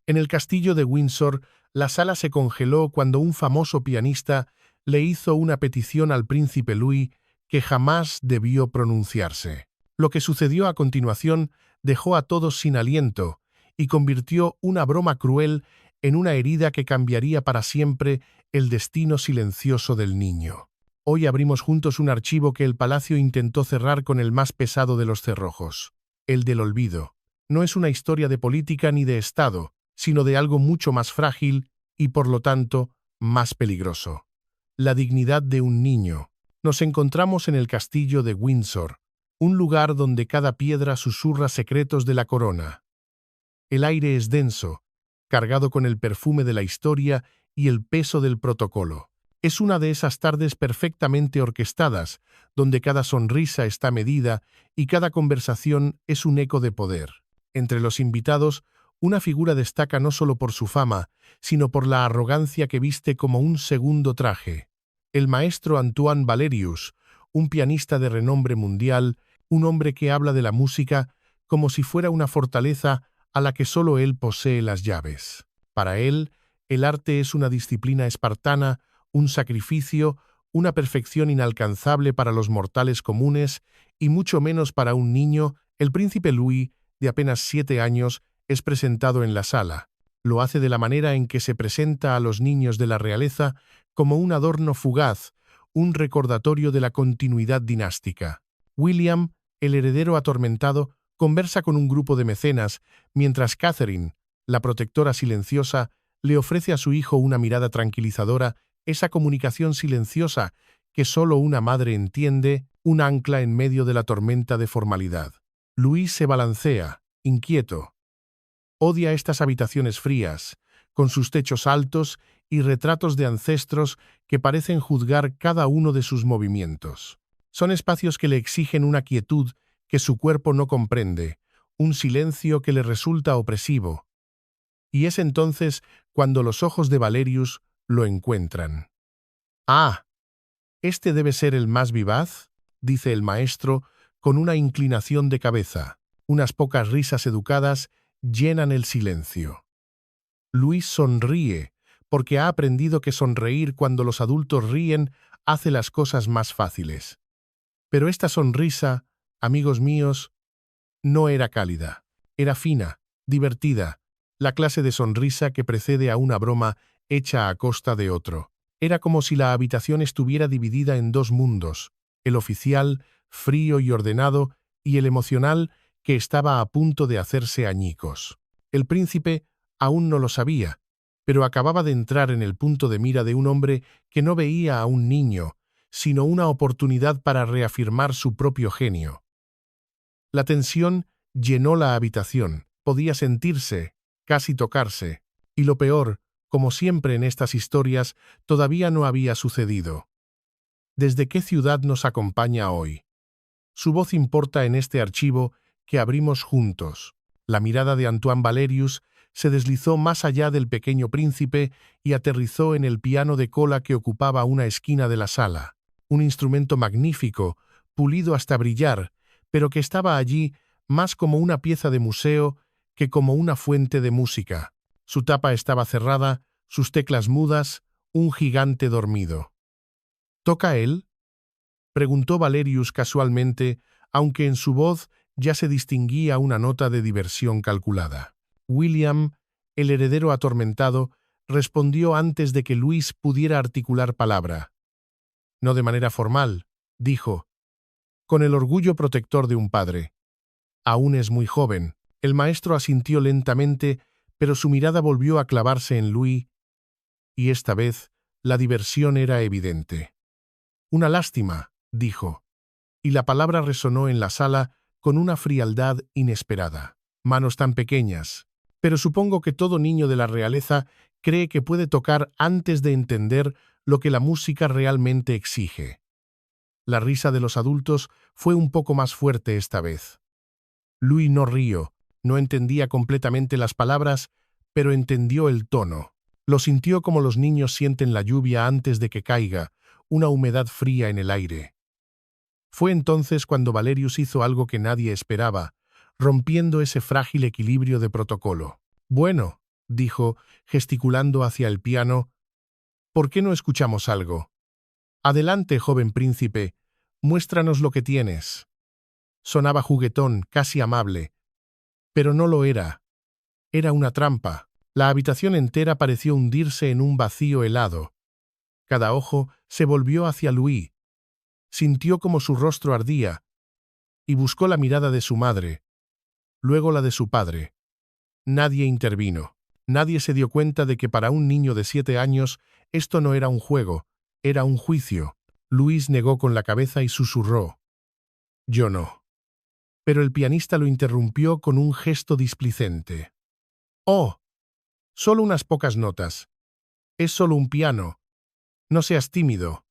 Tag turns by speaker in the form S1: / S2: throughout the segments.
S1: En el castillo de Windsor, la sala se congeló cuando un famoso pianista le hizo una petición al príncipe Louis que jamás debió pronunciarse. Lo que sucedió a continuación dejó a todos sin aliento y convirtió una broma cruel en una herida que cambiaría para siempre el destino silencioso del niño. Hoy abrimos juntos un archivo que el palacio intentó cerrar con el más pesado de los cerrojos, el del olvido. No es una historia de política ni de Estado, sino de algo mucho más frágil y, por lo tanto, más peligroso. La dignidad de un niño. Nos encontramos en el castillo de Windsor, un lugar donde cada piedra susurra secretos de la corona. El aire es denso, cargado con el perfume de la historia y el peso del protocolo. Es una de esas tardes perfectamente orquestadas, donde cada sonrisa está medida y cada conversación es un eco de poder. Entre los invitados, una figura destaca no solo por su fama, sino por la arrogancia que viste como un segundo traje. El maestro Antoine Valerius, un pianista de renombre mundial, un hombre que habla de la música como si fuera una fortaleza a la que solo él posee las llaves. Para él, el arte es una disciplina espartana, un sacrificio, una perfección inalcanzable para los mortales comunes y mucho menos para un niño. El príncipe Louis, de apenas 7 años, es presentado en la sala. Lo hace de la manera en que se presenta a los niños de la realeza, como un adorno fugaz, un recordatorio de la continuidad dinástica. William, el heredero atormentado, conversa con un grupo de mecenas, mientras Catherine, la protectora silenciosa, le ofrece a su hijo una mirada tranquilizadora, esa comunicación silenciosa que solo una madre entiende, un ancla en medio de la tormenta de formalidad. Louis se balancea, inquieto. Odia estas habitaciones frías, con sus techos altos y retratos de ancestros que parecen juzgar cada uno de sus movimientos. Son espacios que le exigen una quietud que su cuerpo no comprende, un silencio que le resulta opresivo. Y es entonces cuando los ojos de Valerius lo encuentran. «Ah, este debe ser el más vivaz», dice el maestro con una inclinación de cabeza. Unas pocas risas educadas llenan el silencio. Louis sonríe, porque ha aprendido que sonreír cuando los adultos ríen hace las cosas más fáciles. Pero esta sonrisa, amigos míos, no era cálida. Era fina, divertida, la clase de sonrisa que precede a una broma hecha a costa de otro. Era como si la habitación estuviera dividida en dos mundos, el oficial, frío y ordenado, y el emocional, que estaba a punto de hacerse añicos. El príncipe aún no lo sabía, pero acababa de entrar en el punto de mira de un hombre que no veía a un niño, sino una oportunidad para reafirmar su propio genio. La tensión llenó la habitación, podía sentirse, casi tocarse, y lo peor, como siempre en estas historias, todavía no había sucedido. ¿Desde qué ciudad nos acompaña hoy? Su voz importa en este archivo que abrimos juntos. La mirada de Antoine Valerius se deslizó más allá del pequeño príncipe y aterrizó en el piano de cola que ocupaba una esquina de la sala. Un instrumento magnífico, pulido hasta brillar, pero que estaba allí más como una pieza de museo que como una fuente de música. Su tapa estaba cerrada, sus teclas mudas, un gigante dormido. ¿Toca él?, preguntó Valerius casualmente, aunque en su voz ya se distinguía una nota de diversión calculada. William, el heredero atormentado, respondió antes de que Louis pudiera articular palabra. No de manera formal, dijo, con el orgullo protector de un padre. Aún es muy joven. El maestro asintió lentamente, pero su mirada volvió a clavarse en Louis, y esta vez la diversión era evidente. Una lástima, dijo, y la palabra resonó en la sala con una frialdad inesperada. Manos tan pequeñas. Pero supongo que todo niño de la realeza cree que puede tocar antes de entender lo que la música realmente exige. La risa de los adultos fue un poco más fuerte esta vez. Louis no rió, no entendía completamente las palabras, pero entendió el tono. Lo sintió como los niños sienten la lluvia antes de que caiga, una humedad fría en el aire. Fue entonces cuando Valerius hizo algo que nadie esperaba, rompiendo ese frágil equilibrio de protocolo. Bueno, dijo, gesticulando hacia el piano. ¿Por qué no escuchamos algo? Adelante, joven príncipe, muéstranos lo que tienes. Sonaba juguetón, casi amable. Pero no lo era. Era una trampa. La habitación entera pareció hundirse en un vacío helado. Cada ojo se volvió hacia Louis. Sintió como su rostro ardía, y buscó la mirada de su madre, luego la de su padre. Nadie intervino. Nadie se dio cuenta de que para un niño de 7 años esto no era un juego, era un juicio. Louis negó con la cabeza y susurró: «Yo no». Pero el pianista lo interrumpió con un gesto displicente. «Oh, solo unas pocas notas. Es solo un piano. No seas tímido».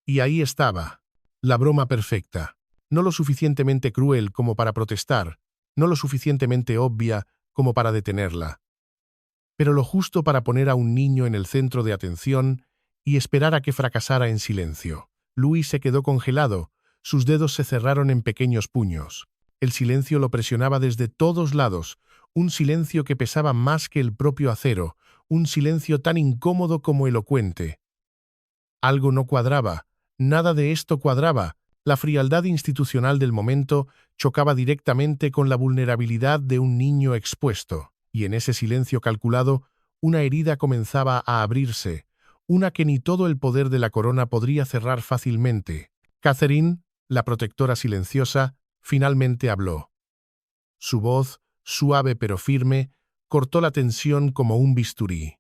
S1: Y ahí estaba, la broma perfecta. No lo suficientemente cruel como para protestar, no lo suficientemente obvia como para detenerla, pero lo justo para poner a un niño en el centro de atención y esperar a que fracasara en silencio. Louis se quedó congelado, sus dedos se cerraron en pequeños puños. El silencio lo presionaba desde todos lados, un silencio que pesaba más que el propio acero, un silencio tan incómodo como elocuente. Algo no cuadraba, nada de esto cuadraba. La frialdad institucional del momento chocaba directamente con la vulnerabilidad de un niño expuesto, y en ese silencio calculado, una herida comenzaba a abrirse, una que ni todo el poder de la corona podría cerrar fácilmente. Catherine, la protectora silenciosa, finalmente habló. Su voz, suave pero firme, cortó la tensión como un bisturí.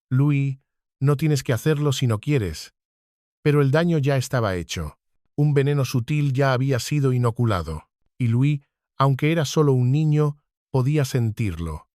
S1: «Louis, no tienes que hacerlo si no quieres». Pero el daño ya estaba hecho. Un veneno sutil ya había sido inoculado, y Louis, aunque era solo un niño, podía sentirlo.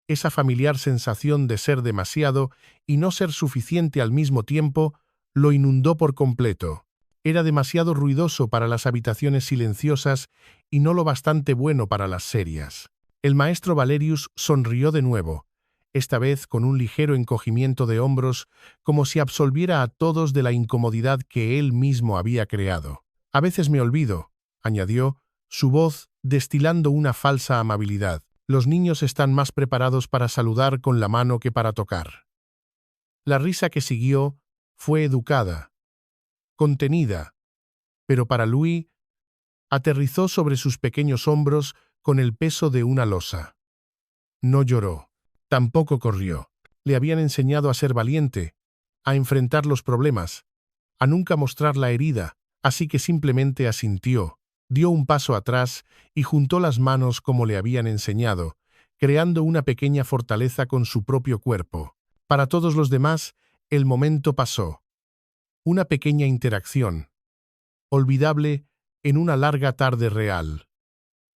S1: Esa familiar sensación de ser demasiado y no ser suficiente al mismo tiempo lo inundó por completo. Era demasiado ruidoso para las habitaciones silenciosas y no lo bastante bueno para las serias. El maestro Valerius sonrió de nuevo, esta vez con un ligero encogimiento de hombros, como si absolviera a todos de la incomodidad que él mismo había creado. «A veces me olvido», añadió, su voz destilando una falsa amabilidad. «Los niños están más preparados para saludar con la mano que para tocar». La risa que siguió fue educada, contenida, pero para Louis aterrizó sobre sus pequeños hombros con el peso de una losa. No lloró. Tampoco corrió. Le habían enseñado a ser valiente, a enfrentar los problemas, a nunca mostrar la herida, así que simplemente asintió, dio un paso atrás y juntó las manos como le habían enseñado, creando una pequeña fortaleza con su propio cuerpo. Para todos los demás, el momento pasó. Una pequeña interacción, olvidable en una larga tarde real.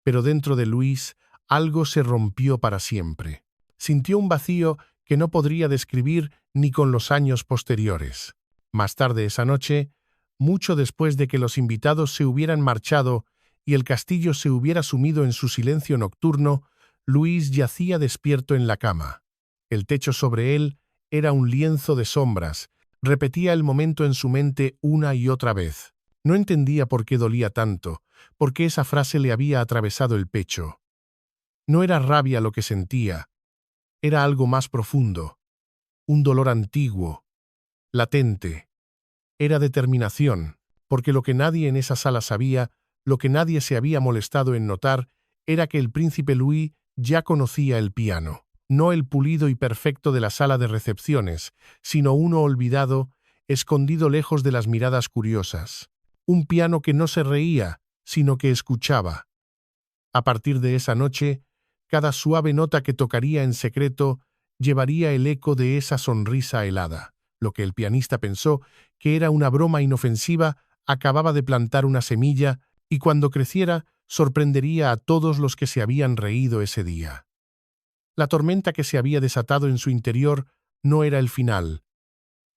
S1: Pero dentro de Louis, algo se rompió para siempre. Sintió un vacío que no podría describir ni con los años posteriores. Más tarde esa noche, mucho después de que los invitados se hubieran marchado y el castillo se hubiera sumido en su silencio nocturno, Louis yacía despierto en la cama. El techo sobre él era un lienzo de sombras, repetía el momento en su mente una y otra vez. No entendía por qué dolía tanto, por qué esa frase le había atravesado el pecho. No era rabia lo que sentía, era algo más profundo, un dolor antiguo, latente. Era determinación, porque lo que nadie en esa sala sabía, lo que nadie se había molestado en notar, era que el príncipe Louis ya conocía el piano, no el pulido y perfecto de la sala de recepciones, sino uno olvidado, escondido lejos de las miradas curiosas. Un piano que no se reía, sino que escuchaba. A partir de esa noche, cada suave nota que tocaría en secreto llevaría el eco de esa sonrisa helada. Lo que el pianista pensó que era una broma inofensiva acababa de plantar una semilla y cuando creciera sorprendería a todos los que se habían reído ese día. La tormenta que se había desatado en su interior no era el final,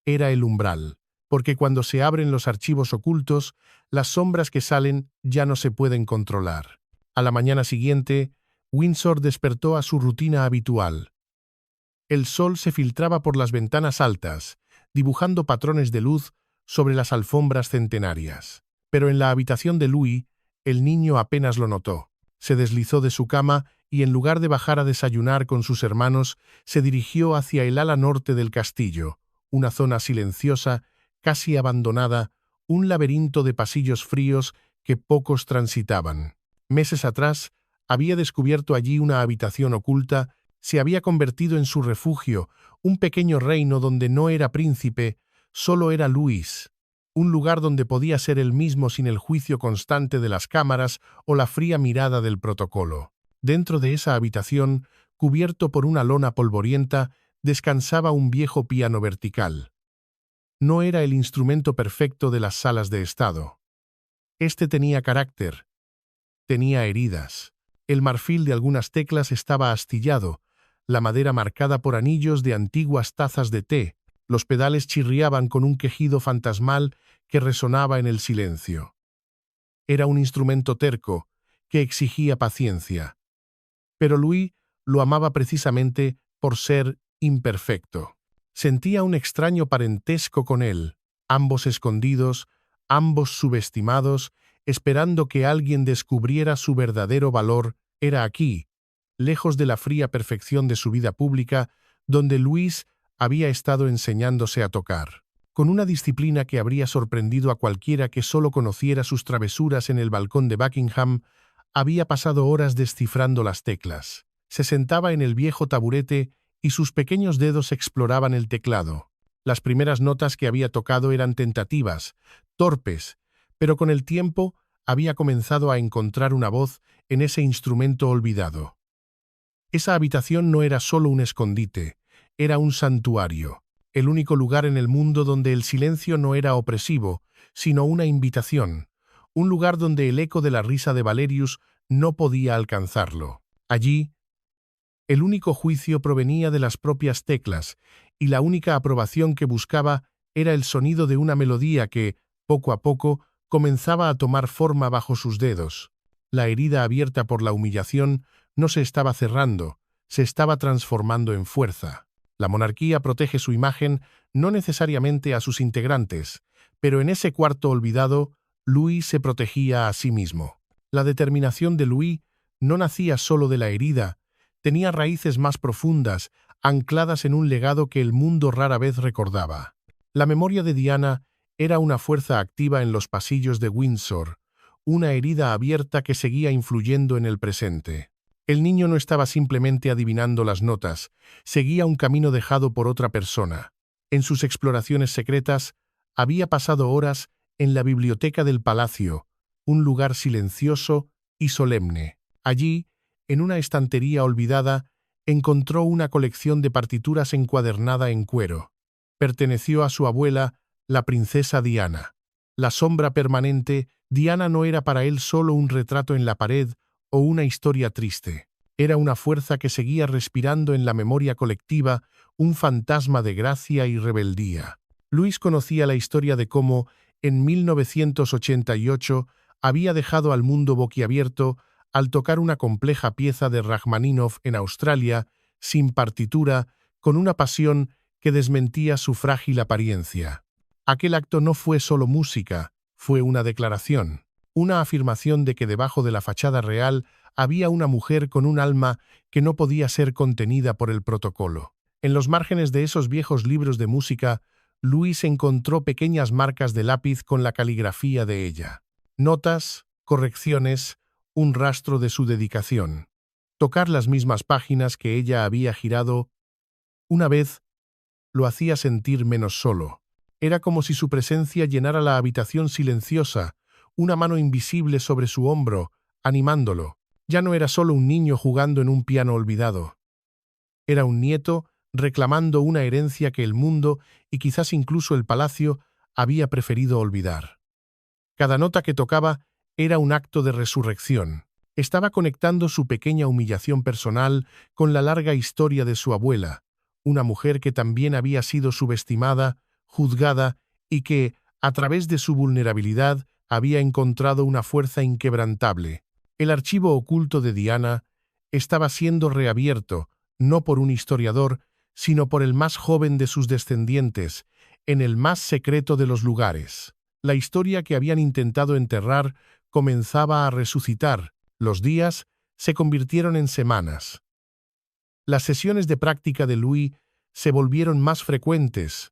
S1: era el umbral, porque cuando se abren los archivos ocultos, las sombras que salen ya no se pueden controlar. A la mañana siguiente, Windsor despertó a su rutina habitual. El sol se filtraba por las ventanas altas, dibujando patrones de luz sobre las alfombras centenarias. Pero en la habitación de Louis, el niño apenas lo notó. Se deslizó de su cama y en lugar de bajar a desayunar con sus hermanos, se dirigió hacia el ala norte del castillo, una zona silenciosa, casi abandonada, un laberinto de pasillos fríos que pocos transitaban. Meses atrás, había descubierto allí una habitación oculta, se había convertido en su refugio, un pequeño reino donde no era príncipe, solo era Luis, un lugar donde podía ser él mismo sin el juicio constante de las cámaras o la fría mirada del protocolo. Dentro de esa habitación, cubierto por una lona polvorienta, descansaba un viejo piano vertical. No era el instrumento perfecto de las salas de estado. Este tenía carácter, tenía heridas. El marfil de algunas teclas estaba astillado, la madera marcada por anillos de antiguas tazas de té, los pedales chirriaban con un quejido fantasmal que resonaba en el silencio. Era un instrumento terco, que exigía paciencia. Pero Louis lo amaba precisamente por ser imperfecto. Sentía un extraño parentesco con él, ambos escondidos, ambos subestimados, esperando que alguien descubriera su verdadero valor. Era aquí, lejos de la fría perfección de su vida pública, donde Luis había estado enseñándose a tocar. Con una disciplina que habría sorprendido a cualquiera que solo conociera sus travesuras en el balcón de Buckingham, había pasado horas descifrando las teclas. Se sentaba en el viejo taburete y sus pequeños dedos exploraban el teclado. Las primeras notas que había tocado eran tentativas, torpes, pero con el tiempo había comenzado a encontrar una voz en ese instrumento olvidado. Esa habitación no era solo un escondite, era un santuario, el único lugar en el mundo donde el silencio no era opresivo, sino una invitación, un lugar donde el eco de la risa de Valerius no podía alcanzarlo. Allí, el único juicio provenía de las propias teclas, y la única aprobación que buscaba era el sonido de una melodía que, poco a poco, comenzaba a tomar forma bajo sus dedos. La herida abierta por la humillación no se estaba cerrando, se estaba transformando en fuerza. La monarquía protege su imagen, no necesariamente a sus integrantes, pero en ese cuarto olvidado, Louis se protegía a sí mismo. La determinación de Louis no nacía solo de la herida, tenía raíces más profundas, ancladas en un legado que el mundo rara vez recordaba. La memoria de Diana era una fuerza activa en los pasillos de Windsor, una herida abierta que seguía influyendo en el presente. El niño no estaba simplemente adivinando las notas, seguía un camino dejado por otra persona. En sus exploraciones secretas, había pasado horas en la biblioteca del palacio, un lugar silencioso y solemne. Allí, en una estantería olvidada, encontró una colección de partituras encuadernada en cuero. Perteneció a su abuela, la princesa Diana. La sombra permanente, Diana no era para él solo un retrato en la pared o una historia triste. Era una fuerza que seguía respirando en la memoria colectiva, un fantasma de gracia y rebeldía. Luis conocía la historia de cómo, en 1988, había dejado al mundo boquiabierto al tocar una compleja pieza de Rachmaninoff en Australia, sin partitura, con una pasión que desmentía su frágil apariencia. Aquel acto no fue solo música, fue una declaración, una afirmación de que debajo de la fachada real había una mujer con un alma que no podía ser contenida por el protocolo. En los márgenes de esos viejos libros de música, Luis encontró pequeñas marcas de lápiz con la caligrafía de ella. Notas, correcciones, un rastro de su dedicación. Tocar las mismas páginas que ella había girado una vez lo hacía sentir menos solo. Era como si su presencia llenara la habitación silenciosa, una mano invisible sobre su hombro, animándolo. Ya no era solo un niño jugando en un piano olvidado. Era un nieto reclamando una herencia que el mundo, y quizás incluso el palacio, había preferido olvidar. Cada nota que tocaba era un acto de resurrección. Estaba conectando su pequeña humillación personal con la larga historia de su abuela, una mujer que también había sido subestimada, juzgada y que, a través de su vulnerabilidad, había encontrado una fuerza inquebrantable. El archivo oculto de Diana estaba siendo reabierto, no por un historiador, sino por el más joven de sus descendientes, en el más secreto de los lugares. La historia que habían intentado enterrar comenzaba a resucitar. Los días se convirtieron en semanas. Las sesiones de práctica de Louis se volvieron más frecuentes,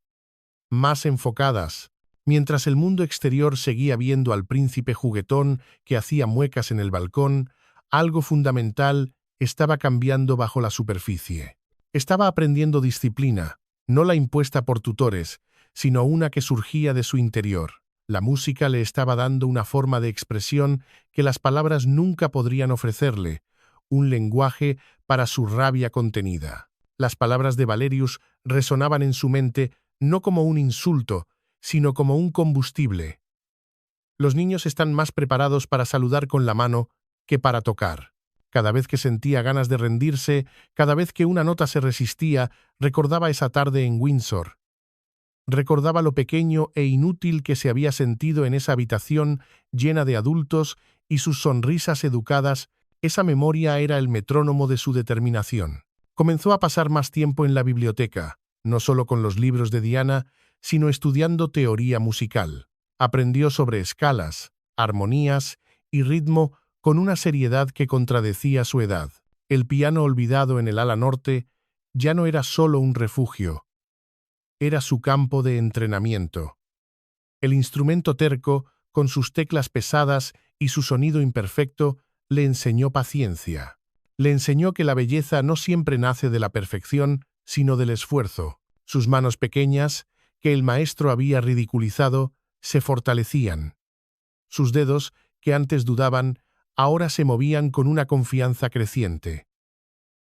S1: más enfocadas, mientras el mundo exterior seguía viendo al príncipe juguetón que hacía muecas en el balcón. Algo fundamental estaba cambiando bajo la superficie. Estaba aprendiendo disciplina, no la impuesta por tutores, sino una que surgía de su interior. La música le estaba dando una forma de expresión que las palabras nunca podrían ofrecerle, un lenguaje para su rabia contenida. Las palabras de Valerius resonaban en su mente no como un insulto, sino como un combustible. Los niños están más preparados para saludar con la mano que para tocar. Cada vez que sentía ganas de rendirse, cada vez que una nota se resistía, recordaba esa tarde en Windsor. Recordaba lo pequeño e inútil que se había sentido en esa habitación llena de adultos y sus sonrisas educadas. Esa memoria era el metrónomo de su determinación. Comenzó a pasar más tiempo en la biblioteca, no solo con los libros de Diana, sino estudiando teoría musical. Aprendió sobre escalas, armonías y ritmo con una seriedad que contradecía su edad. El piano olvidado en el ala norte ya no era solo un refugio, era su campo de entrenamiento. El instrumento terco, con sus teclas pesadas y su sonido imperfecto, le enseñó paciencia. Le enseñó que la belleza no siempre nace de la perfección, sino del esfuerzo. Sus manos pequeñas, que el maestro había ridiculizado, se fortalecían. Sus dedos, que antes dudaban, ahora se movían con una confianza creciente.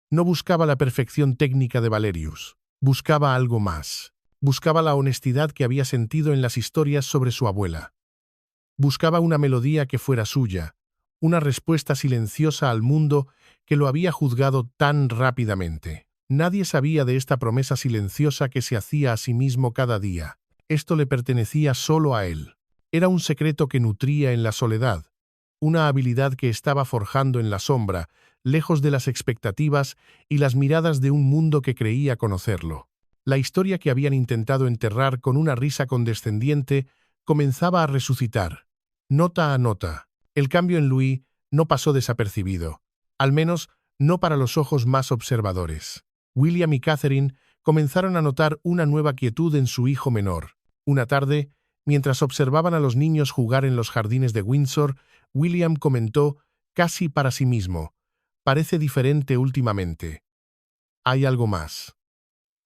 S1: No buscaba la perfección técnica de Valerius, buscaba algo más. Buscaba la honestidad que había sentido en las historias sobre su abuela. Buscaba una melodía que fuera suya, una respuesta silenciosa al mundo que lo había juzgado tan rápidamente. Nadie sabía de esta promesa silenciosa que se hacía a sí mismo cada día. Esto le pertenecía solo a él. Era un secreto que nutría en la soledad, una habilidad que estaba forjando en la sombra, lejos de las expectativas y las miradas de un mundo que creía conocerlo. La historia que habían intentado enterrar con una risa condescendiente comenzaba a resucitar, nota a nota. El cambio en Louis no pasó desapercibido, al menos no para los ojos más observadores. William y Catherine comenzaron a notar una nueva quietud en su hijo menor. Una tarde, mientras observaban a los niños jugar en los jardines de Windsor, William comentó, casi para sí mismo, «Parece diferente últimamente. Hay algo más».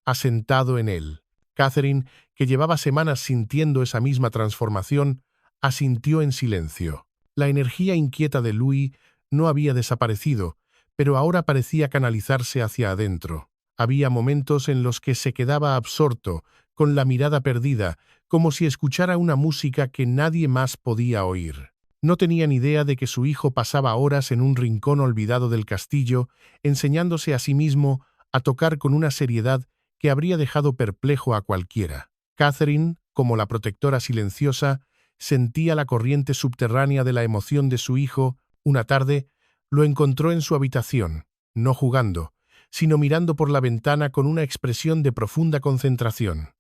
S1: Asentado en él. Catherine, que llevaba semanas sintiendo esa misma transformación, asintió en silencio. La energía inquieta de Louis no había desaparecido, pero ahora parecía canalizarse hacia adentro. Había momentos en los que se quedaba absorto, con la mirada perdida, como si escuchara una música que nadie más podía oír. No tenía ni idea de que su hijo pasaba horas en un rincón olvidado del castillo, enseñándose a sí mismo a tocar con una seriedad que habría dejado perplejo a cualquiera. Catherine, como la protectora silenciosa, sentía la corriente subterránea de la emoción de su hijo. Una tarde, lo encontró en su habitación, no jugando, sino mirando por la ventana con una expresión de profunda concentración.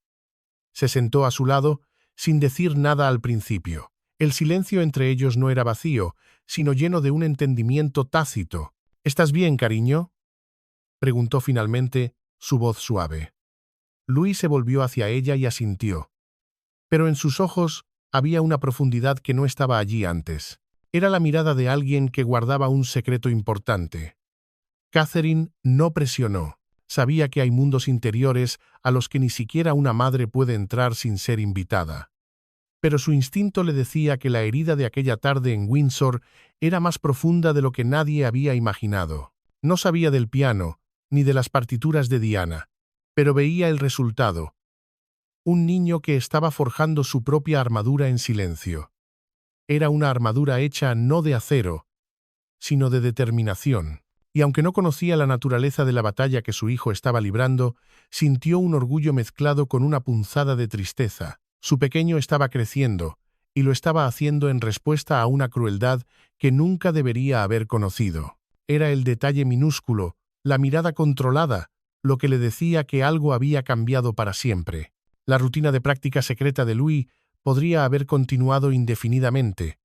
S1: Se sentó a su lado, sin decir nada al principio. El silencio entre ellos no era vacío, sino lleno de un entendimiento tácito. «¿Estás bien, cariño?», preguntó finalmente, su voz suave. Louis se volvió hacia ella y asintió. Pero en sus ojos había una profundidad que no estaba allí antes. Era la mirada de alguien que guardaba un secreto importante. Catherine no presionó. Sabía que hay mundos interiores a los que ni siquiera una madre puede entrar sin ser invitada. Pero su instinto le decía que la herida de aquella tarde en Windsor era más profunda de lo que nadie había imaginado. No sabía del piano, ni de las partituras de Diana, pero veía el resultado. Un niño que estaba forjando su propia armadura en silencio. Era una armadura hecha no de acero, sino de determinación. Y aunque no conocía la naturaleza de la batalla que su hijo estaba librando, sintió un orgullo mezclado con una punzada de tristeza. Su pequeño estaba creciendo, y lo estaba haciendo en respuesta a una crueldad que nunca debería haber conocido. Era el detalle minúsculo, la mirada controlada, lo que le decía que algo había cambiado para siempre. La rutina de práctica secreta de Louis podría haber continuado indefinidamente.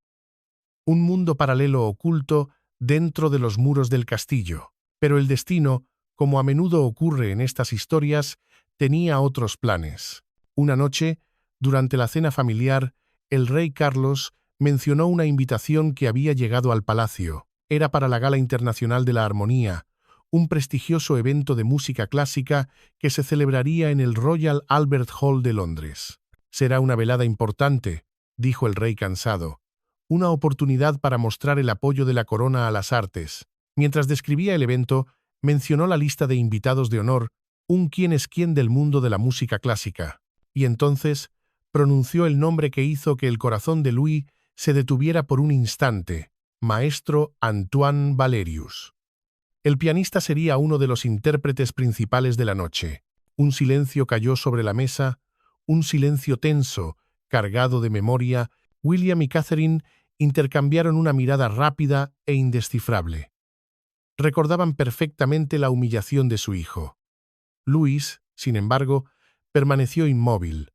S1: Un mundo paralelo oculto dentro de los muros del castillo. Pero el destino, como a menudo ocurre en estas historias, tenía otros planes. Una noche, durante la cena familiar, el rey Carlos mencionó una invitación que había llegado al palacio. Era para la Gala Internacional de la Armonía, un prestigioso evento de música clásica que se celebraría en el Royal Albert Hall de Londres. «Será una velada importante», dijo el rey cansado, «una oportunidad para mostrar el apoyo de la corona a las artes». Mientras describía el evento, mencionó la lista de invitados de honor, un quién es quién del mundo de la música clásica, y entonces pronunció el nombre que hizo que el corazón de Louis se detuviera por un instante: Maestro Antoine Valerius. El pianista sería uno de los intérpretes principales de la noche. Un silencio cayó sobre la mesa, un silencio tenso, cargado de memoria. William y Catherine intercambiaron una mirada rápida e indescifrable. Recordaban perfectamente la humillación de su hijo. Louis, sin embargo, permaneció inmóvil.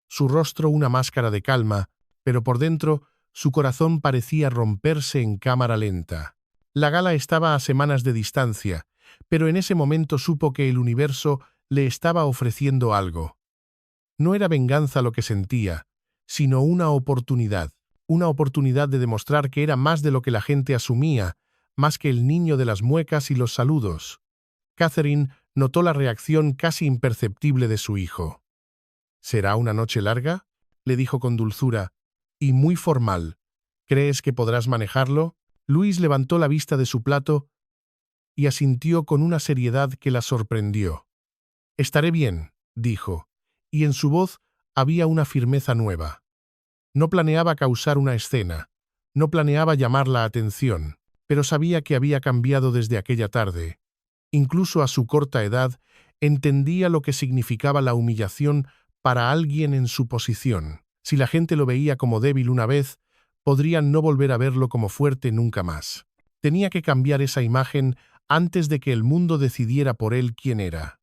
S1: Su rostro una máscara de calma, pero por dentro su corazón parecía romperse en cámara lenta. La gala estaba a semanas de distancia, pero en ese momento supo que el universo le estaba ofreciendo algo. No era venganza lo que sentía, sino una oportunidad de demostrar que era más de lo que la gente asumía, más que el niño de las muecas y los saludos. Catherine notó la reacción casi imperceptible de su hijo. «¿Será una noche larga?», le dijo con dulzura, «y muy formal. ¿Crees que podrás manejarlo?». Louis levantó la vista de su plato y asintió con una seriedad que la sorprendió. «Estaré bien», dijo, y en su voz había una firmeza nueva. No planeaba causar una escena, no planeaba llamar la atención, pero sabía que había cambiado desde aquella tarde. Incluso a su corta edad, entendía lo que significaba la humillación para alguien en su posición. Si la gente lo veía como débil una vez, podrían no volver a verlo como fuerte nunca más. Tenía que cambiar esa imagen antes de que el mundo decidiera por él quién era.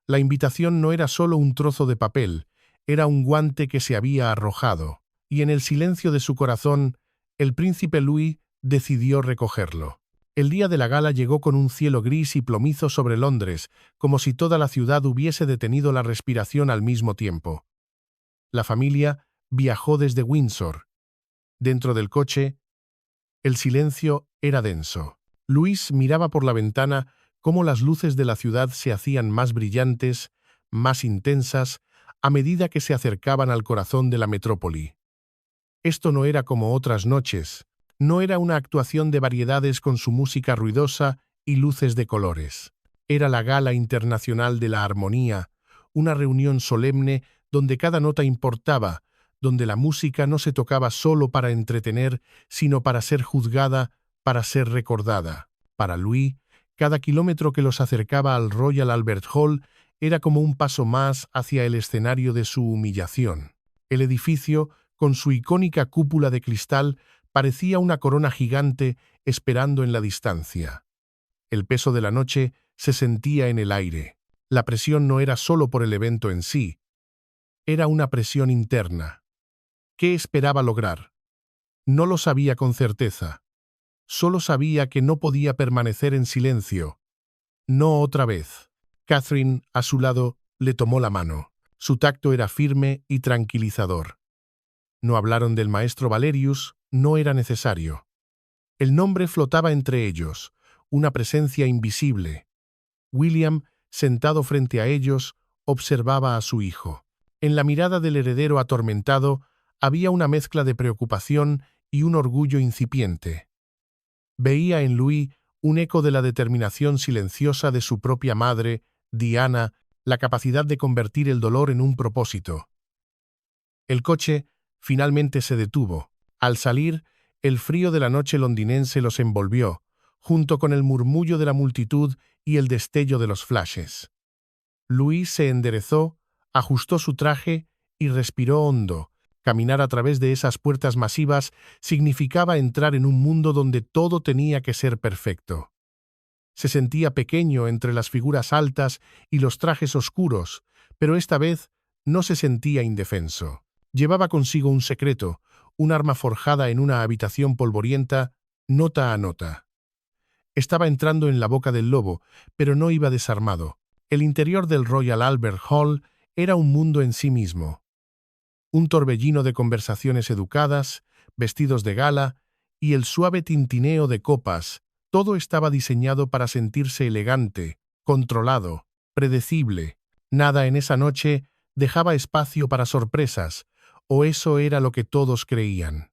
S1: La invitación no era solo un trozo de papel, era un guante que se había arrojado, y en el silencio de su corazón, el príncipe Louis decidió recogerlo. El día de la gala llegó con un cielo gris y plomizo sobre Londres, como si toda la ciudad hubiese detenido la respiración al mismo tiempo. La familia viajó desde Windsor. Dentro del coche, el silencio era denso. Louis miraba por la ventana cómo las luces de la ciudad se hacían más brillantes, más intensas, a medida que se acercaban al corazón de la metrópoli. Esto no era como otras noches, no era una actuación de variedades con su música ruidosa y luces de colores. Era la Gala Internacional de la Armonía, una reunión solemne donde cada nota importaba, donde la música no se tocaba solo para entretener, sino para ser juzgada, para ser recordada. Para Louis, cada kilómetro que los acercaba al Royal Albert Hall era como un paso más hacia el escenario de su humillación. El edificio, con su icónica cúpula de cristal, parecía una corona gigante esperando en la distancia. El peso de la noche se sentía en el aire. La presión no era solo por el evento en sí, era una presión interna. ¿Qué esperaba lograr? No lo sabía con certeza. Solo sabía que no podía permanecer en silencio. No otra vez. Catherine, a su lado, le tomó la mano. Su tacto era firme y tranquilizador. No hablaron del maestro Valerius, no era necesario. El nombre flotaba entre ellos, una presencia invisible. William, sentado frente a ellos, observaba a su hijo. En la mirada del heredero atormentado había una mezcla de preocupación y un orgullo incipiente. Veía en Louis un eco de la determinación silenciosa de su propia madre, Diana, la capacidad de convertir el dolor en un propósito. El coche finalmente se detuvo. Al salir, el frío de la noche londinense los envolvió, junto con el murmullo de la multitud y el destello de los flashes. Louis se enderezó, ajustó su traje y respiró hondo. Caminar a través de esas puertas masivas significaba entrar en un mundo donde todo tenía que ser perfecto. Se sentía pequeño entre las figuras altas y los trajes oscuros, pero esta vez no se sentía indefenso. Llevaba consigo un secreto, un arma forjada en una habitación polvorienta, nota a nota. Estaba entrando en la boca del lobo, pero no iba desarmado. El interior del Royal Albert Hall era un mundo en sí mismo. Un torbellino de conversaciones educadas, vestidos de gala y el suave tintineo de copas, todo estaba diseñado para sentirse elegante, controlado, predecible. Nada en esa noche dejaba espacio para sorpresas, o eso era lo que todos creían.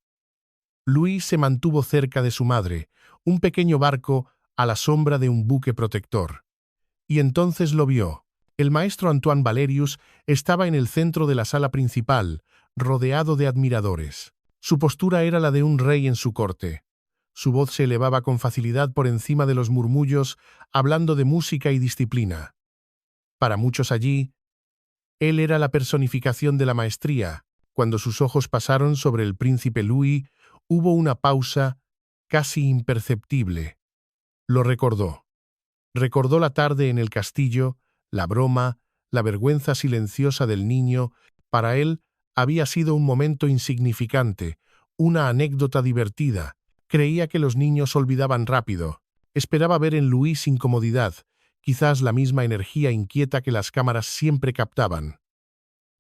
S1: Louis se mantuvo cerca de su madre, un pequeño barco a la sombra de un buque protector. Y entonces lo vio. El maestro Antoine Valerius estaba en el centro de la sala principal, rodeado de admiradores. Su postura era la de un rey en su corte. Su voz se elevaba con facilidad por encima de los murmullos, hablando de música y disciplina. Para muchos allí, él era la personificación de la maestría. Cuando sus ojos pasaron sobre el príncipe Louis, hubo una pausa casi imperceptible. Lo recordó. Recordó la tarde en el castillo, la broma, la vergüenza silenciosa del niño. Para él había sido un momento insignificante, una anécdota divertida. Creía que los niños olvidaban rápido. Esperaba ver en Louis incomodidad, quizás la misma energía inquieta que las cámaras siempre captaban.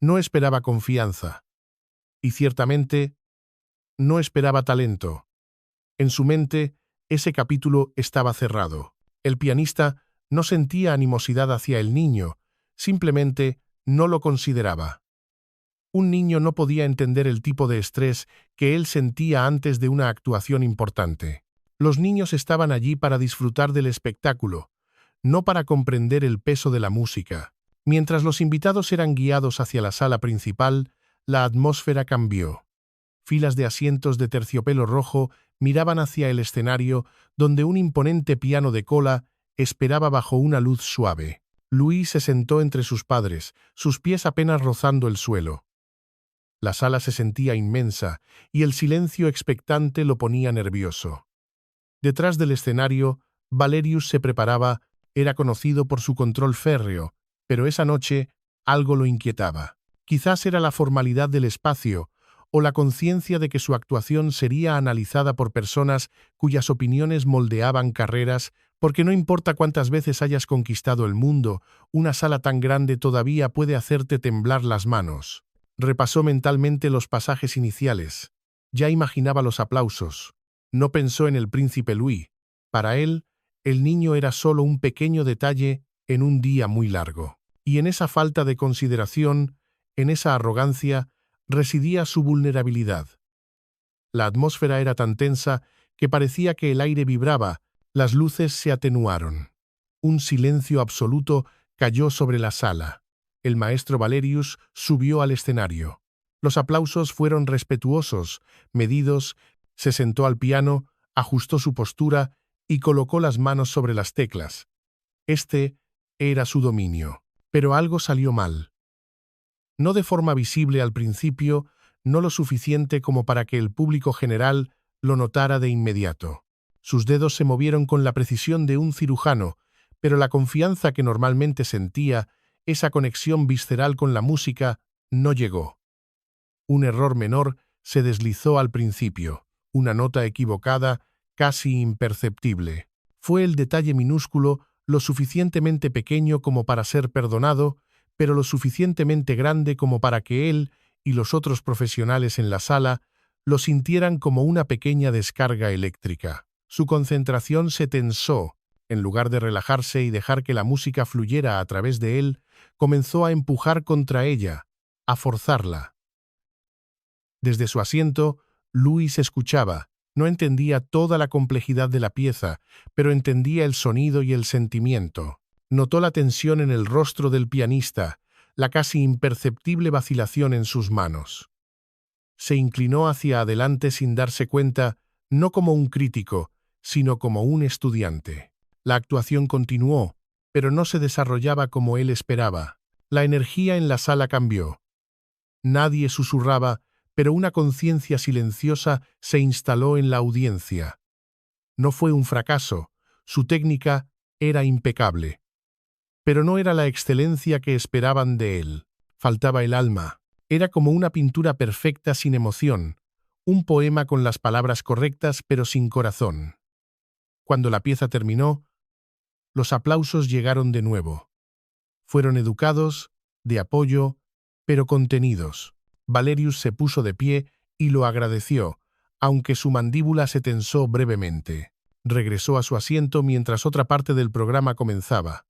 S1: No esperaba confianza. Y ciertamente, no esperaba talento. En su mente, ese capítulo estaba cerrado. El pianista no sentía animosidad hacia el niño, simplemente no lo consideraba. Un niño no podía entender el tipo de estrés que él sentía antes de una actuación importante. Los niños estaban allí para disfrutar del espectáculo, no para comprender el peso de la música. Mientras los invitados eran guiados hacia la sala principal, la atmósfera cambió. Filas de asientos de terciopelo rojo miraban hacia el escenario, donde un imponente piano de cola esperaba bajo una luz suave. Louis se sentó entre sus padres, sus pies apenas rozando el suelo. La sala se sentía inmensa, y el silencio expectante lo ponía nervioso. Detrás del escenario, Valerius se preparaba, era conocido por su control férreo, pero esa noche algo lo inquietaba. Quizás era la formalidad del espacio, o la conciencia de que su actuación sería analizada por personas cuyas opiniones moldeaban carreras, porque no importa cuántas veces hayas conquistado el mundo, una sala tan grande todavía puede hacerte temblar las manos. Repasó mentalmente los pasajes iniciales. Ya imaginaba los aplausos. No pensó en el príncipe Louis. Para él, el niño era solo un pequeño detalle en un día muy largo. Y en esa falta de consideración, en esa arrogancia, residía su vulnerabilidad. La atmósfera era tan tensa que parecía que el aire vibraba, las luces se atenuaron. Un silencio absoluto cayó sobre la sala. El maestro Valerius subió al escenario. Los aplausos fueron respetuosos, medidos, se sentó al piano, ajustó su postura y colocó las manos sobre las teclas. Este era su dominio. Pero algo salió mal. No de forma visible al principio, no lo suficiente como para que el público general lo notara de inmediato. Sus dedos se movieron con la precisión de un cirujano, pero la confianza que normalmente sentía, esa conexión visceral con la música, no llegó. Un error menor se deslizó al principio, una nota equivocada, casi imperceptible. Fue el detalle minúsculo, lo suficientemente pequeño como para ser perdonado, pero lo suficientemente grande como para que él y los otros profesionales en la sala lo sintieran como una pequeña descarga eléctrica. Su concentración se tensó. En lugar de relajarse y dejar que la música fluyera a través de él, comenzó a empujar contra ella, a forzarla. Desde su asiento, Louis escuchaba. No entendía toda la complejidad de la pieza, pero entendía el sonido y el sentimiento. Notó la tensión en el rostro del pianista, la casi imperceptible vacilación en sus manos. Se inclinó hacia adelante sin darse cuenta, no como un crítico, sino como un estudiante. La actuación continuó, pero no se desarrollaba como él esperaba. La energía en la sala cambió. Nadie susurraba, pero una conciencia silenciosa se instaló en la audiencia. No fue un fracaso, su técnica era impecable. Pero no era la excelencia que esperaban de él. Faltaba el alma. Era como una pintura perfecta sin emoción, un poema con las palabras correctas pero sin corazón. Cuando la pieza terminó, los aplausos llegaron de nuevo. Fueron educados, de apoyo, pero contenidos. Valerius se puso de pie y lo agradeció, aunque su mandíbula se tensó brevemente. Regresó a su asiento mientras otra parte del programa comenzaba.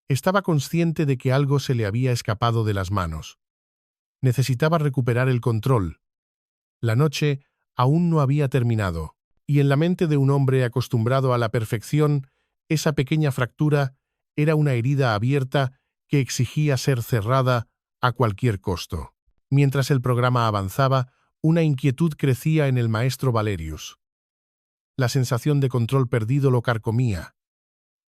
S1: Estaba consciente de que algo se le había escapado de las manos. Necesitaba recuperar el control. La noche aún no había terminado, y en la mente de un hombre acostumbrado a la perfección, esa pequeña fractura era una herida abierta que exigía ser cerrada a cualquier costo. Mientras el programa avanzaba, una inquietud crecía en el maestro Valerius. La sensación de control perdido lo carcomía.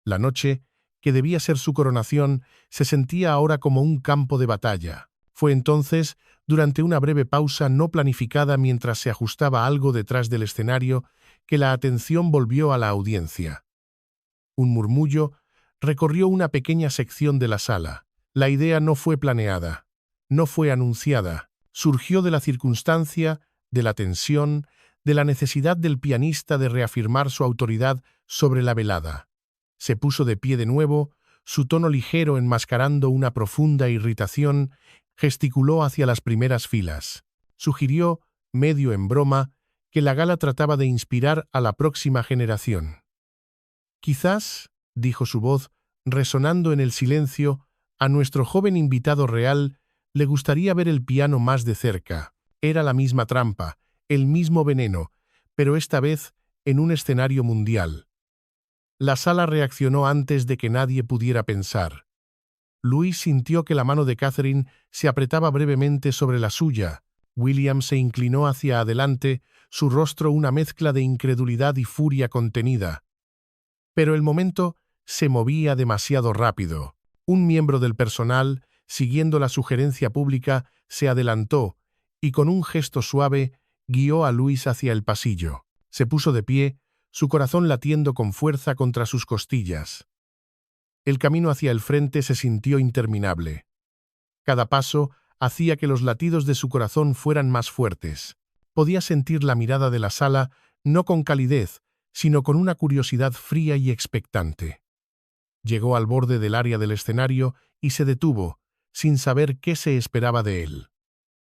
S1: La noche, que debía ser su coronación, se sentía ahora como un campo de batalla. Fue entonces, durante una breve pausa no planificada mientras se ajustaba algo detrás del escenario, que la atención volvió a la audiencia. Un murmullo recorrió una pequeña sección de la sala. La idea no fue planeada, no fue anunciada. Surgió de la circunstancia, de la tensión, de la necesidad del pianista de reafirmar su autoridad sobre la velada. Se puso de pie de nuevo, su tono ligero enmascarando una profunda irritación, gesticuló hacia las primeras filas. Sugirió, medio en broma, que la gala trataba de inspirar a la próxima generación. Quizás, dijo su voz, resonando en el silencio, a nuestro joven invitado real le gustaría ver el piano más de cerca. Era la misma trampa, el mismo veneno, pero esta vez en un escenario mundial. La sala reaccionó antes de que nadie pudiera pensar. Louis sintió que la mano de Catherine se apretaba brevemente sobre la suya. William se inclinó hacia adelante, su rostro una mezcla de incredulidad y furia contenida. Pero el momento se movía demasiado rápido. Un miembro del personal, siguiendo la sugerencia pública, se adelantó y con un gesto suave guió a Louis hacia el pasillo. Se puso de pie, su corazón latiendo con fuerza contra sus costillas. El camino hacia el frente se sintió interminable. Cada paso hacía que los latidos de su corazón fueran más fuertes. Podía sentir la mirada de la sala, no con calidez, sino con una curiosidad fría y expectante. Llegó al borde del área del escenario y se detuvo, sin saber qué se esperaba de él.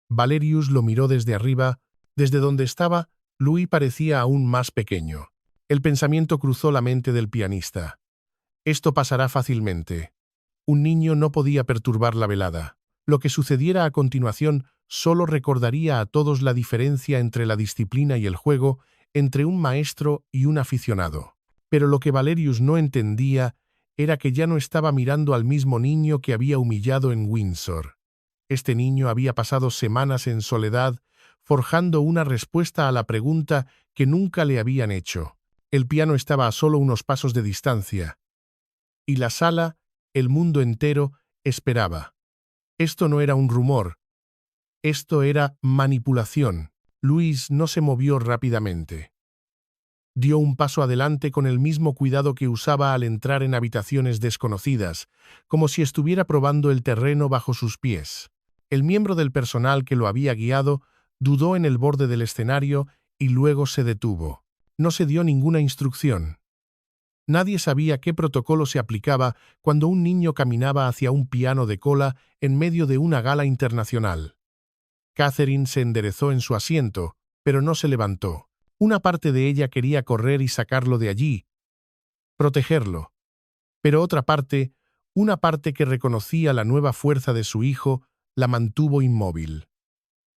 S1: Valerius lo miró desde arriba. Desde donde estaba, Louis parecía aún más pequeño. El pensamiento cruzó la mente del pianista. Esto pasará fácilmente. Un niño no podía perturbar la velada. Lo que sucediera a continuación solo recordaría a todos la diferencia entre la disciplina y el juego, entre un maestro y un aficionado. Pero lo que Valerius no entendía era que ya no estaba mirando al mismo niño que había humillado en Windsor. Este niño había pasado semanas en soledad, forjando una respuesta a la pregunta que nunca le habían hecho. El piano estaba a solo unos pasos de distancia. Y la sala, el mundo entero, esperaba. Esto no era un rumor. Esto era manipulación. Louis no se movió rápidamente. Dio un paso adelante con el mismo cuidado que usaba al entrar en habitaciones desconocidas, como si estuviera probando el terreno bajo sus pies. El miembro del personal que lo había guiado dudó en el borde del escenario y luego se detuvo. No se dio ninguna instrucción. Nadie sabía qué protocolo se aplicaba cuando un niño caminaba hacia un piano de cola en medio de una gala internacional. Catherine se enderezó en su asiento, pero no se levantó. Una parte de ella quería correr y sacarlo de allí, protegerlo. Pero otra parte, una parte que reconocía la nueva fuerza de su hijo, la mantuvo inmóvil.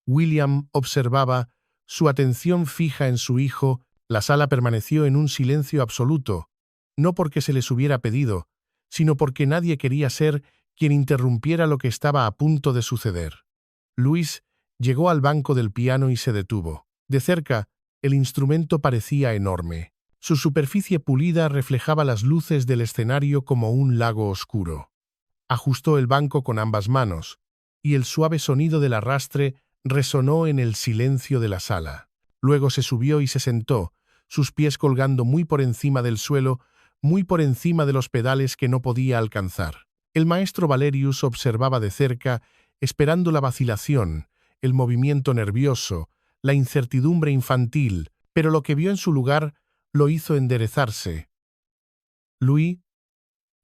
S1: William observaba, su atención fija en su hijo. La sala permaneció en un silencio absoluto, no porque se les hubiera pedido, sino porque nadie quería ser quien interrumpiera lo que estaba a punto de suceder. Louis llegó al banco del piano y se detuvo. De cerca, el instrumento parecía enorme. Su superficie pulida reflejaba las luces del escenario como un lago oscuro. Ajustó el banco con ambas manos, y el suave sonido del arrastre resonó en el silencio de la sala. Luego se subió y se sentó, sus pies colgando muy por encima del suelo, muy por encima de los pedales que no podía alcanzar. El maestro Valerius observaba de cerca, esperando la vacilación, el movimiento nervioso, la incertidumbre infantil, pero lo que vio en su lugar lo hizo enderezarse. Louis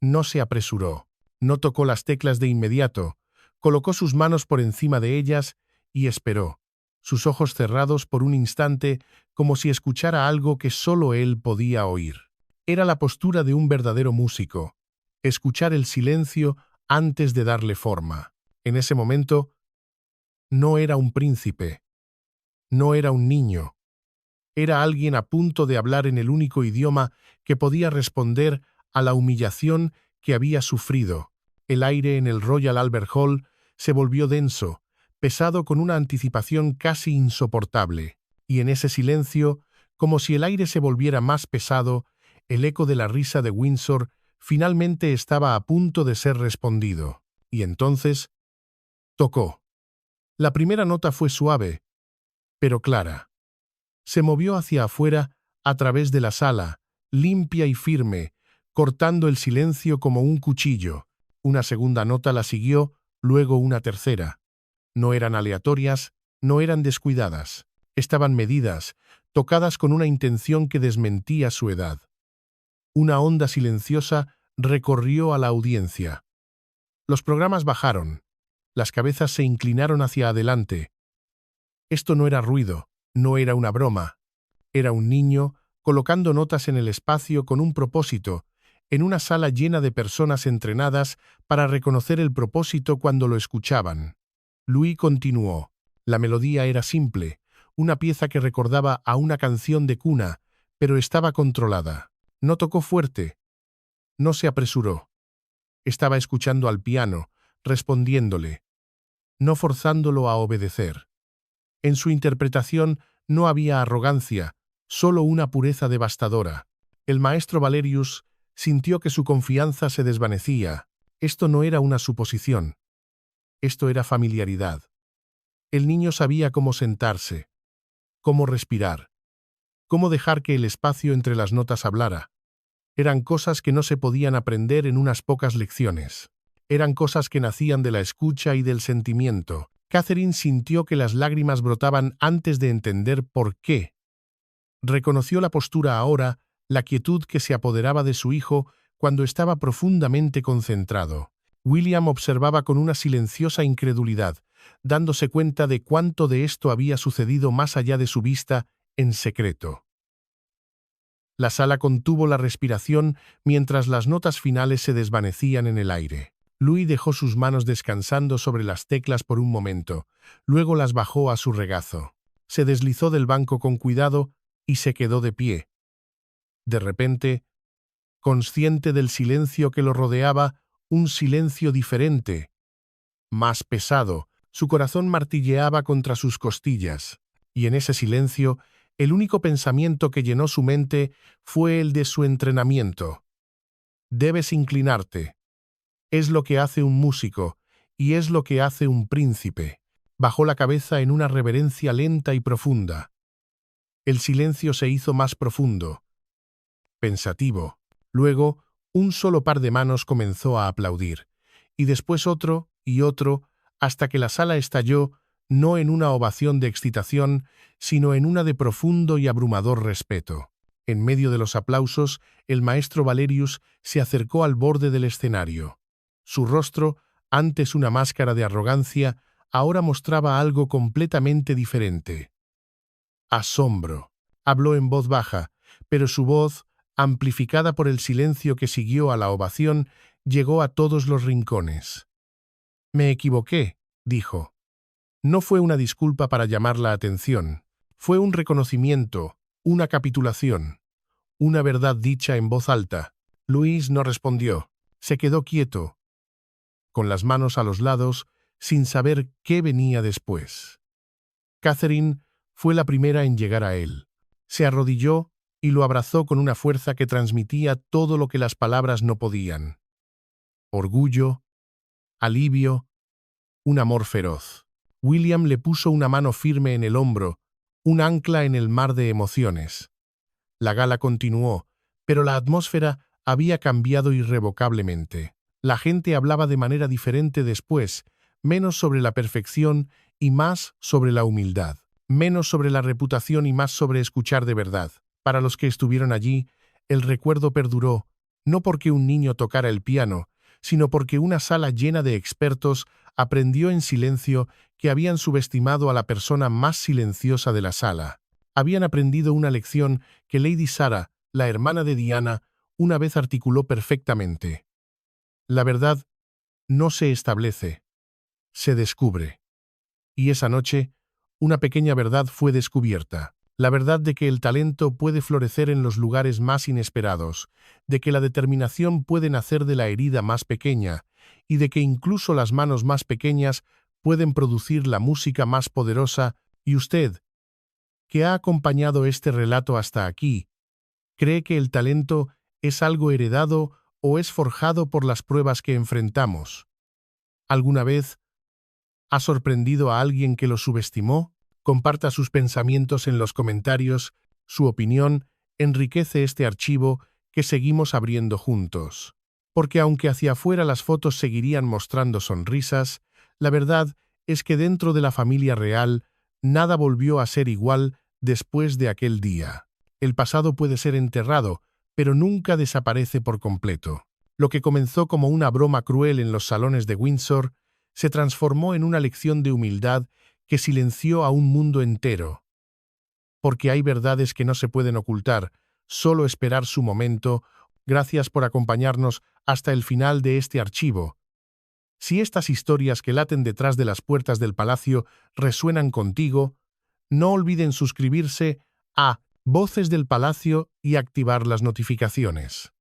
S1: no se apresuró, no tocó las teclas de inmediato, colocó sus manos por encima de ellas y esperó, sus ojos cerrados por un instante, como si escuchara algo que solo él podía oír. Era la postura de un verdadero músico, escuchar el silencio antes de darle forma. En ese momento, no era un príncipe, no era un niño, era alguien a punto de hablar en el único idioma que podía responder a la humillación que había sufrido. El aire en el Royal Albert Hall se volvió denso, pesado con una anticipación casi insoportable, y en ese silencio, como si el aire se volviera más pesado, el eco de la risa de Windsor finalmente estaba a punto de ser respondido. Y entonces, tocó. La primera nota fue suave, pero clara. Se movió hacia afuera a través de la sala, limpia y firme, cortando el silencio como un cuchillo. Una segunda nota la siguió, luego una tercera. No eran aleatorias, no eran descuidadas. Estaban medidas, tocadas con una intención que desmentía su edad. Una onda silenciosa recorrió a la audiencia. Los programas bajaron. Las cabezas se inclinaron hacia adelante. Esto no era ruido, no era una broma. Era un niño colocando notas en el espacio con un propósito, en una sala llena de personas entrenadas para reconocer el propósito cuando lo escuchaban. Louis continuó. La melodía era simple, una pieza que recordaba a una canción de cuna, pero estaba controlada. No tocó fuerte. No se apresuró. Estaba escuchando al piano, respondiéndole, no forzándolo a obedecer. En su interpretación no había arrogancia, solo una pureza devastadora. El maestro Valerius sintió que su confianza se desvanecía. Esto no era una suposición. Esto era familiaridad. El niño sabía cómo sentarse, cómo respirar, cómo dejar que el espacio entre las notas hablara. Eran cosas que no se podían aprender en unas pocas lecciones. Eran cosas que nacían de la escucha y del sentimiento. Catherine sintió que las lágrimas brotaban antes de entender por qué. Reconoció la postura ahora, la quietud que se apoderaba de su hijo cuando estaba profundamente concentrado. William observaba con una silenciosa incredulidad, dándose cuenta de cuánto de esto había sucedido más allá de su vista, en secreto. La sala contuvo la respiración mientras las notas finales se desvanecían en el aire. Louis dejó sus manos descansando sobre las teclas por un momento, luego las bajó a su regazo. Se deslizó del banco con cuidado y se quedó de pie. De repente, consciente del silencio que lo rodeaba, un silencio diferente, más pesado, su corazón martilleaba contra sus costillas, y en ese silencio, el único pensamiento que llenó su mente fue el de su entrenamiento. Debes inclinarte. Es lo que hace un músico, y es lo que hace un príncipe. Bajó la cabeza en una reverencia lenta y profunda. El silencio se hizo más profundo, pensativo. Luego, un solo par de manos comenzó a aplaudir, y después otro y otro, hasta que la sala estalló, no en una ovación de excitación, sino en una de profundo y abrumador respeto. En medio de los aplausos, el maestro Valerius se acercó al borde del escenario. Su rostro, antes una máscara de arrogancia, ahora mostraba algo completamente diferente. Asombro. Habló en voz baja, pero su voz, amplificada por el silencio que siguió a la ovación, llegó a todos los rincones. «Me equivoqué», dijo. No fue una disculpa para llamar la atención. Fue un reconocimiento, una capitulación, una verdad dicha en voz alta. Louis no respondió. Se quedó quieto, con las manos a los lados, sin saber qué venía después. Catherine fue la primera en llegar a él. Se arrodilló y lo abrazó con una fuerza que transmitía todo lo que las palabras no podían. Orgullo, alivio, un amor feroz. William le puso una mano firme en el hombro, un ancla en el mar de emociones. La gala continuó, pero la atmósfera había cambiado irrevocablemente. La gente hablaba de manera diferente después, menos sobre la perfección y más sobre la humildad, menos sobre la reputación y más sobre escuchar de verdad. Para los que estuvieron allí, el recuerdo perduró, no porque un niño tocara el piano, sino porque una sala llena de expertos aprendió en silencio que habían subestimado a la persona más silenciosa de la sala. Habían aprendido una lección que Lady Sarah, la hermana de Diana, una vez articuló perfectamente. La verdad no se establece, se descubre. Y esa noche, una pequeña verdad fue descubierta. La verdad de que el talento puede florecer en los lugares más inesperados, de que la determinación puede nacer de la herida más pequeña, y de que incluso las manos más pequeñas pueden producir la música más poderosa. Y usted, que ha acompañado este relato hasta aquí, ¿cree que el talento es algo heredado o es forjado por las pruebas que enfrentamos? ¿Alguna vez ha sorprendido a alguien que lo subestimó? Comparta sus pensamientos en los comentarios. Su opinión enriquece este archivo que seguimos abriendo juntos. Porque aunque hacia afuera las fotos seguirían mostrando sonrisas, la verdad es que dentro de la familia real nada volvió a ser igual después de aquel día. El pasado puede ser enterrado, pero nunca desaparece por completo. Lo que comenzó como una broma cruel en los salones de Windsor se transformó en una lección de humildad que silenció a un mundo entero. Porque hay verdades que no se pueden ocultar, solo esperar su momento. Gracias por acompañarnos hasta el final de este archivo. Si estas historias que laten detrás de las puertas del palacio resuenan contigo, no olviden suscribirse a Voces del Palacio y activar las notificaciones.